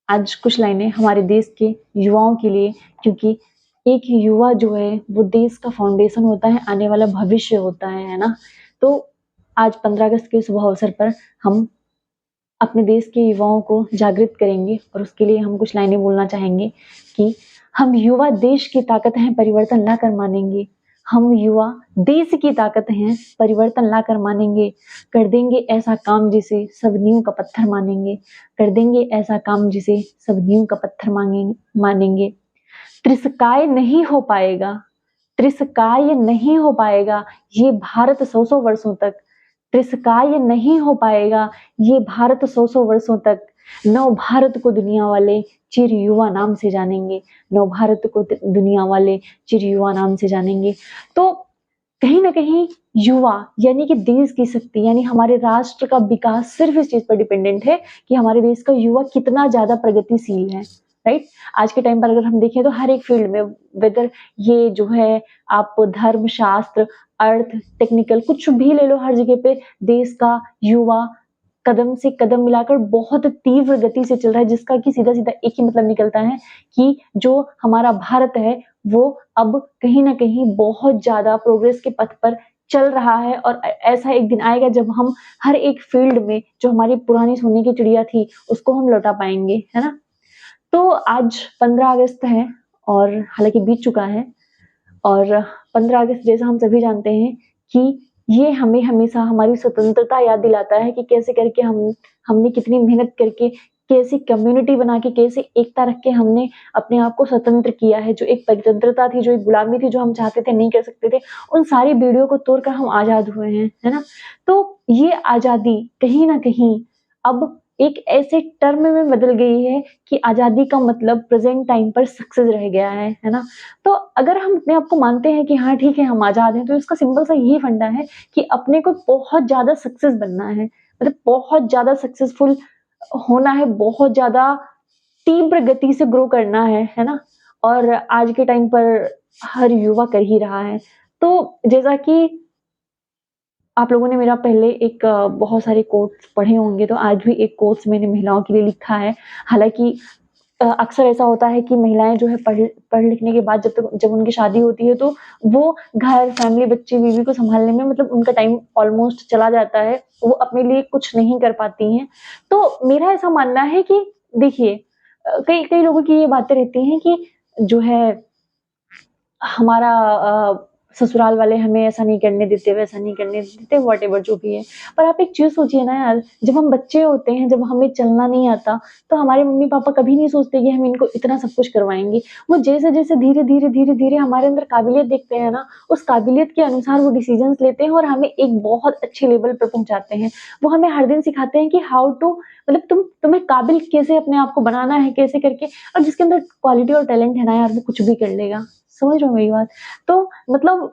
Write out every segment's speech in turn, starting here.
आज कुछ लाइनें हमारे देश के युवाओं के लिए, क्योंकि एक युवा जो है वो देश का फाउंडेशन होता है, आने वाला भविष्य होता है ना। तो आज 15 अगस्त के शुभ अवसर पर हम अपने देश के युवाओं को जागृत करेंगे और उसके लिए हम कुछ लाइनें बोलना चाहेंगे कि हम युवा देश की ताकत हैं, परिवर्तन ला कर मानेंगे। हम युवा देश की ताकत हैं, परिवर्तन ला कर मानेंगे। कर देंगे ऐसा काम जिसे सब नींव का पत्थर मानेंगे। कर देंगे ऐसा काम जिसे सब नींव का पत्थर मानेंगे। त्रिसकाय नहीं हो पाएगा, त्रिसकाय नहीं हो पाएगा ये भारत 100 वर्षों तक। त्रिसकाय नहीं हो पाएगा ये भारत 100 वर्षों तक। नव भारत को दुनिया वाले चिर युवा नाम से जानेंगे। नव भारत को दुनिया वाले चिर युवा नाम से जानेंगे। तो कहीं ना कहीं युवा यानी कि देश की शक्ति, यानी हमारे राष्ट्र का विकास सिर्फ इस चीज पर डिपेंडेंट है कि हमारे देश का युवा कितना ज्यादा प्रगतिशील है। राइट। आज के टाइम पर अगर हम देखें तो हर एक फील्ड में, वेदर ये जो है आप धर्म, शास्त्र, अर्थ, टेक्निकल, कुछ भी ले लो, हर जगह पे देश का युवा कदम से कदम मिलाकर बहुत तीव्र गति से चल रहा है, जिसका कि सीधा सीधा एक ही मतलब निकलता है कि जो हमारा भारत है वो अब कहीं ना कहीं बहुत ज्यादा प्रोग्रेस के पथ पर चल रहा है। और ऐसा एक दिन आएगा जब हम हर एक फील्ड में जो हमारी पुरानी सोने की चिड़िया थी उसको हम लौटा पाएंगे, है ना। तो आज 15 अगस्त है और हालांकि बीत चुका है, और 15 अगस्त जैसा हम सभी जानते हैं कि ये हमें हमेशा हमारी स्वतंत्रता याद दिलाता है कि कैसे करके हमने कितनी मेहनत करके, कैसी कम्युनिटी बना के, कैसे एकता रख के हमने अपने आप को स्वतंत्र किया है। जो एक परितंत्रता थी, जो एक गुलामी थी, जो हम चाहते थे नहीं कर सकते थे, उन सारी बीड़ियों को तोड़कर हम आजाद हुए हैं, है ना। तो ये आजादी कहीं ना कहीं अब एक ऐसे टर्म में बदल गई है कि आजादी का मतलब प्रेजेंट टाइम पर सक्सेस रह गया है ना। तो अगर हम अपने आप को मानते हैं कि हाँ ठीक है हम आजाद हैं, तो इसका सिंपल सा यही फंडा है कि अपने को बहुत ज्यादा सक्सेस बनना है, मतलब बहुत ज्यादा सक्सेसफुल होना है, बहुत ज्यादा तीव्र गति से ग्रो करना है ना। और आज के टाइम पर हर युवा कर ही रहा है। तो जैसा कि आप लोगों ने मेरा पहले एक बहुत सारे कोट्स पढ़े होंगे, तो आज भी एक कोट्स मैंने महिलाओं के लिए लिखा है। हालांकि अक्सर ऐसा होता है कि महिलाएं जो है पढ़ लिखने के बाद जब उनकी शादी होती है तो वो घर, फैमिली, बच्चे, बीवी को संभालने में मतलब उनका टाइम ऑलमोस्ट चला जाता है, वो अपने लिए कुछ नहीं कर पाती हैं। तो मेरा ऐसा मानना है कि देखिए, कई कई लोगों की ये बातें रहती हैं कि जो है हमारा ससुराल वाले हमें ऐसा नहीं करने देते, वैसा नहीं करने देते, व्हाटएवर जो भी है। पर आप एक चीज सोचिए ना यार, जब हम बच्चे होते हैं, जब हमें चलना नहीं आता, तो हमारे मम्मी पापा कभी नहीं सोचते कि हम इनको इतना सब कुछ करवाएंगे। वो जैसे जैसे धीरे धीरे धीरे धीरे हमारे अंदर काबिलियत देखते हैं ना, उस काबिलियत के अनुसार वो डिसीजन लेते हैं और हमें एक बहुत अच्छे लेवल पर पहुंचाते हैं। वो हमें हर दिन सिखाते हैं कि हाउ टू, मतलब तुम्हें काबिल कैसे अपने आप को बनाना है, कैसे करके। और जिसके अंदर क्वालिटी और टैलेंट है ना यार, वो कुछ भी कर लेगा। समझ रहे हो मेरी बात। तो मतलब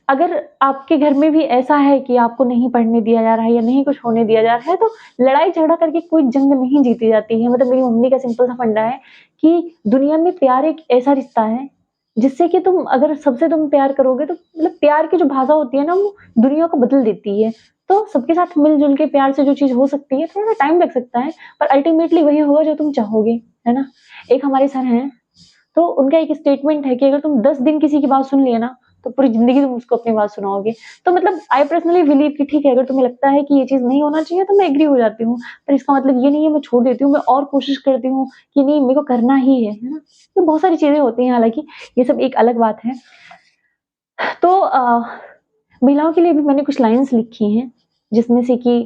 अगर आपके घर में भी ऐसा है कि आपको नहीं पढ़ने दिया जा रहा है या नहीं कुछ होने दिया जा रहा है, तो लड़ाई झगड़ा करके कोई जंग नहीं जीती जाती है। मतलब मेरी मम्मी का सिंपल सा फंडा है कि दुनिया में प्यार एक ऐसा रिश्ता है जिससे कि तुम अगर सबसे तुम प्यार करोगे तो मतलब प्यार की जो भाषा होती है ना, वो दुनिया को बदल देती है। तो सबके साथ मिलजुल के प्यार से जो चीज हो सकती है, थोड़ा टाइम लग सकता है, पर अल्टीमेटली वही होगा जो तुम चाहोगे, है ना। एक हमारे सर हैं, तो उनका एक स्टेटमेंट है कि अगर तुम 10 दिन किसी की बात सुन लिए ना, तो पूरी जिंदगी तुम उसको अपनी बात सुनाओगे। तो मतलब आई पर्सनली बिलीव कि ठीक है, अगर तुम्हें लगता है कि ये चीज नहीं होना चाहिए तो मैं एग्री हो जाती हूँ, पर इसका मतलब ये नहीं है मैं छोड़ देती हूँ। मैं और कोशिश करती हूँ कि नहीं, मेरे को करना ही है ना। ये बहुत सारी चीजें होती हैं, हालांकि ये सब एक अलग बात है। तो महिलाओं के लिए भी मैंने कुछ लाइन्स लिखी हैं, जिसमें से कि